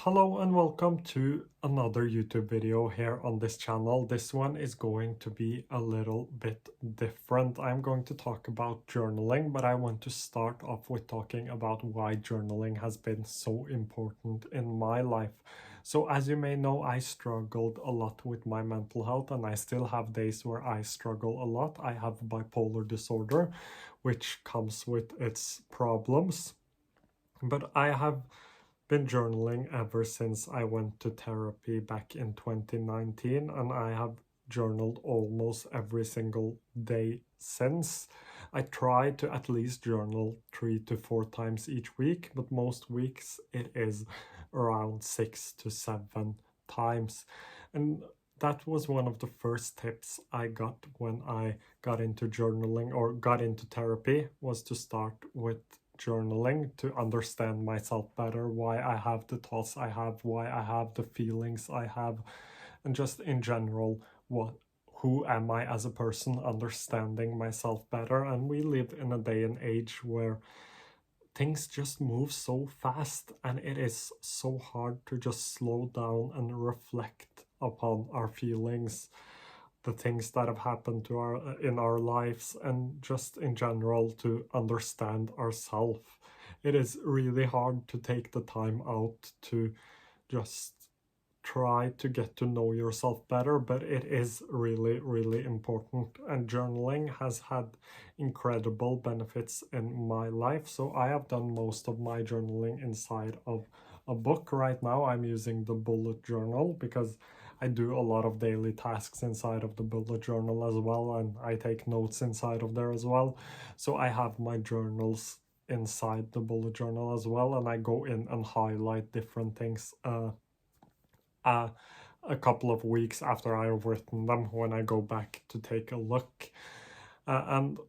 Hello and welcome to another YouTube video here on this channel. This one is going to be a little bit different. I'm going to talk about journaling, but I want to start off with talking about why journaling has been so important in my life. So as you may know, I struggled a lot with my mental health and I still have days where I struggle a lot. I have bipolar disorder, which comes with its problems. But I have been journaling ever since I went to therapy back in 2019, and I have journaled almost every single day since. I try to at least journal 3 to 4 times each week, but most weeks it is around 6 to 7 times. And that was one of the first tips I got when I got into journaling or got into therapy, was to start with journaling to understand myself better, why I have the thoughts I have, why I have the feelings I have, and just in general, who am I as a person, understanding myself better. And we live in a day and age where things just move so fast and it is so hard to just slow down and reflect upon our feelings, the things that have happened to our in our lives, and just in general to understand ourselves. It is really hard to take the time out to just try to get to know yourself better, but it is really, really important. And journaling has had incredible benefits in my life. So I have done most of my journaling inside of a book. Right now, I'm using the bullet journal because I do a lot of daily tasks inside of the bullet journal as well, and I take notes inside of there as well. So I have my journals inside the bullet journal as well, and I go in and highlight different things uh, a couple of weeks after I've written them when I go back to take a look. And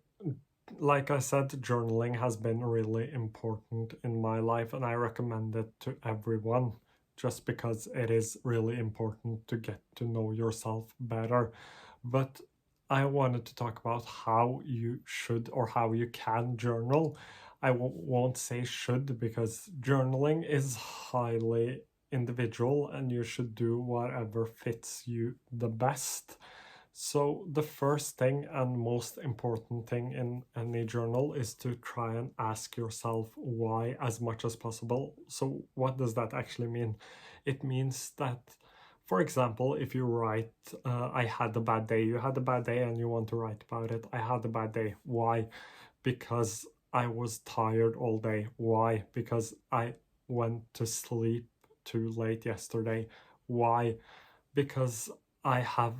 like I said, journaling has been really important in my life, and I recommend it to everyone just because it is really important to get to know yourself better. But I wanted to talk about how you should or how you can journal. I won't say should, because journaling is highly individual and you should do whatever fits you the best. So the first thing and most important thing in any journal is to try and ask yourself why as much as possible. So what does that actually mean? It means that, for example, if you write, I had a bad day, you had a bad day and you want to write about it. I had a bad day. Why? Because I was tired all day. Why? Because I went to sleep too late yesterday. Why? Because I have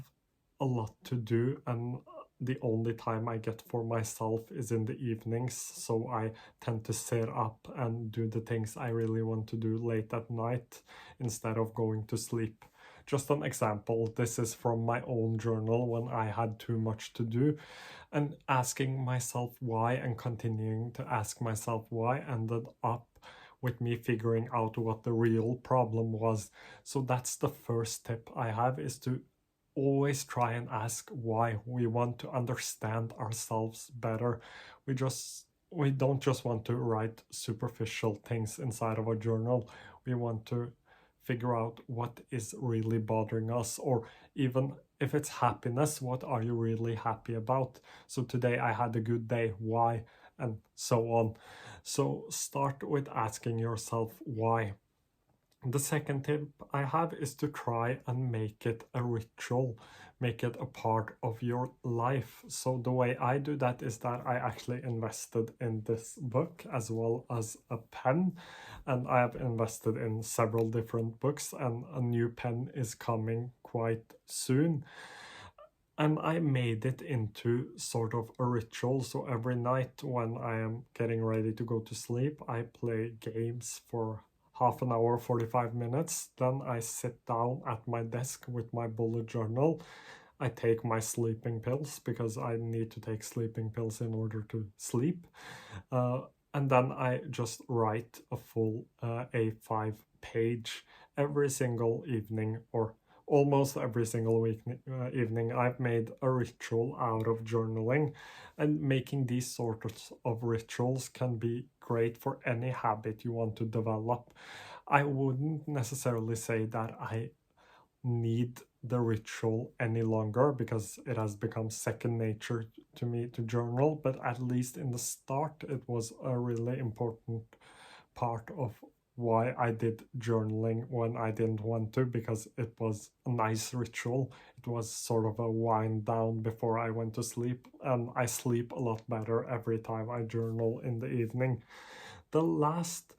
a lot to do and the only time I get for myself is in the evenings, so I tend to sit up and do the things I really want to do late at night instead of going to sleep. Just an example, this is from my own journal when I had too much to do, and asking myself why and continuing to ask myself why ended up with me figuring out what the real problem was. So that's the first tip I have, is to always try and ask why. We want to understand ourselves better. We don't just want to write superficial things inside of a journal. We want to figure out what is really bothering us, or even if it's happiness, what are you really happy about? So today I had a good day, why? And so on. So start with asking yourself why. The second tip I have is to try and make it a ritual, make it a part of your life. So the way I do that is that I actually invested in this book as well as a pen, and I have invested in several different books, and a new pen is coming quite soon. And I made it into sort of a ritual. So every night when I am getting ready to go to sleep, I play games for half an hour, 45 minutes. Then I sit down at my desk with my bullet journal. I take my sleeping pills because I need to take sleeping pills in order to sleep. And then I just write a full A5 page every single evening, or almost every single evening. I've made a ritual out of journaling, and making these sorts of rituals can be great for any habit you want to develop. I wouldn't necessarily say that I need the ritual any longer because it has become second nature to me to journal, but at least in the start, it was a really important part of why I did journaling when I didn't want to, because it was a nice ritual. It was sort of a wind down before I went to sleep, and I sleep a lot better every time I journal in the evening. The last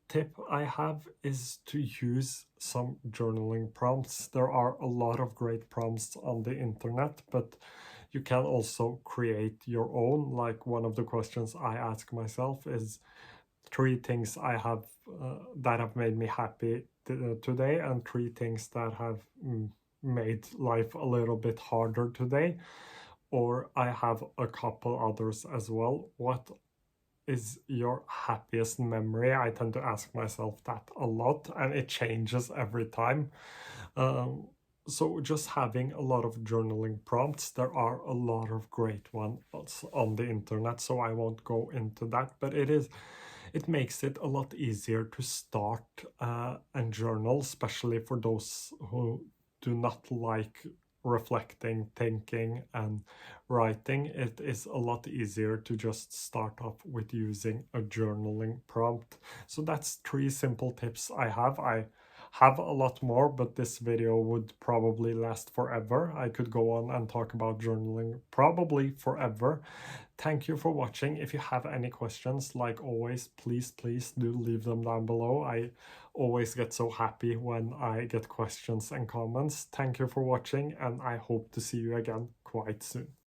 tip I have is to use some journaling prompts. There are a lot of great prompts on the internet, but you can also create your own. Like, one of the questions I ask myself is 3 things I have that have made me happy today, and 3 things that have made life a little bit harder today. Or I have a couple others as well. What is your happiest memory? I tend to ask myself that a lot, and it changes every time. Um, so just having a lot of journaling prompts, there are a lot of great ones on the internet, so I won't go into that, but it makes it a lot easier to start and journal, especially for those who do not like reflecting, thinking, and writing. It is a lot easier to just start off with using a journaling prompt. So that's 3 simple tips I have. I have a lot more, but this video would probably last forever. I could go on and talk about journaling probably forever. Thank you for watching. If you have any questions, like always, please do leave them down below. I always get so happy when I get questions and comments. Thank you for watching, and I hope to see you again quite soon.